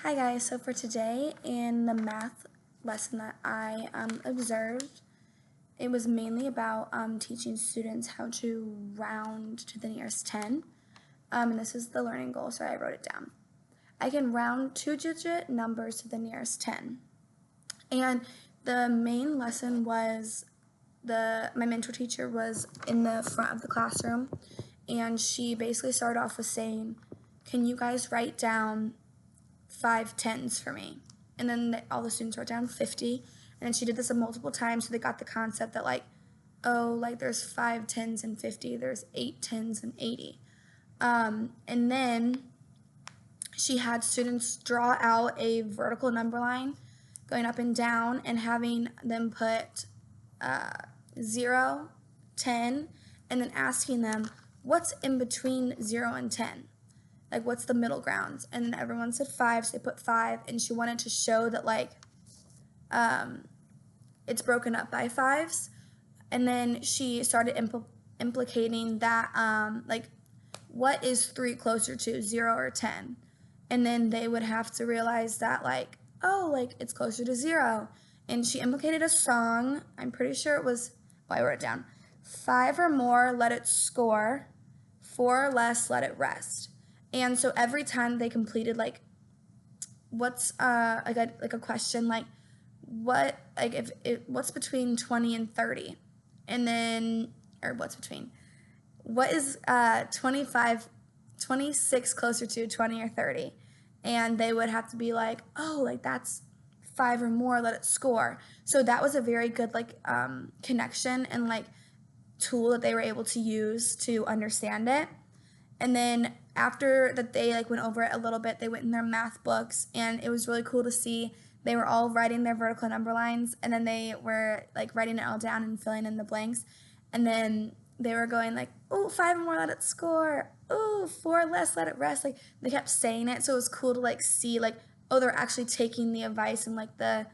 Hi guys, so for today in the math lesson that I observed, it was mainly about teaching students how to round to the nearest 10. And this is the learning goal, so I wrote it down. I can round two-digit numbers to the nearest 10. And the main lesson was my mentor teacher was in the front of the classroom, and she basically started off with saying, can you guys write down 5 tens for me? And then all the students wrote down 50, and then she did this multiple times, so they got the concept that there's 5 tens and 50, there's 8 tens and 80. And then she had students draw out a vertical number line going up and down and having them put 0, 10, and then asking them what's in between 0 and 10. Like, what's the middle ground? And then everyone said 5, so they put 5, and she wanted to show that it's broken up by 5s. And then she started implicating that what is 3 closer to, 0 or 10? And then they would have to realize that it's closer to 0. And she implicated a song. I'm pretty sure it was, I wrote it down. 5 or more, let it score. 4 or less, let it rest. And so every time they completed what's a question what's between 20 and 30, and then what is 26 closer to, 20 or 30, and they would have to be that's 5 or more, let it score. So that was a very good connection and tool that they were able to use to understand it. And then after that they went over it a little bit, they went in their math books, and it was really cool to see. They were all writing their vertical number lines, and then they were writing it all down and filling in the blanks. And then they were going ooh, 5 more, let it score. Ooh, 4 less, let it rest. They kept saying it, so it was cool to see oh, they're actually taking the advice and the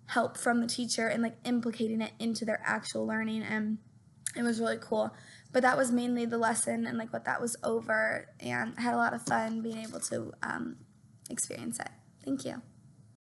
help from the teacher and implicating it into their actual learning, and it was really cool. But that was mainly the lesson and what that was over, and I had a lot of fun being able to experience it. Thank you.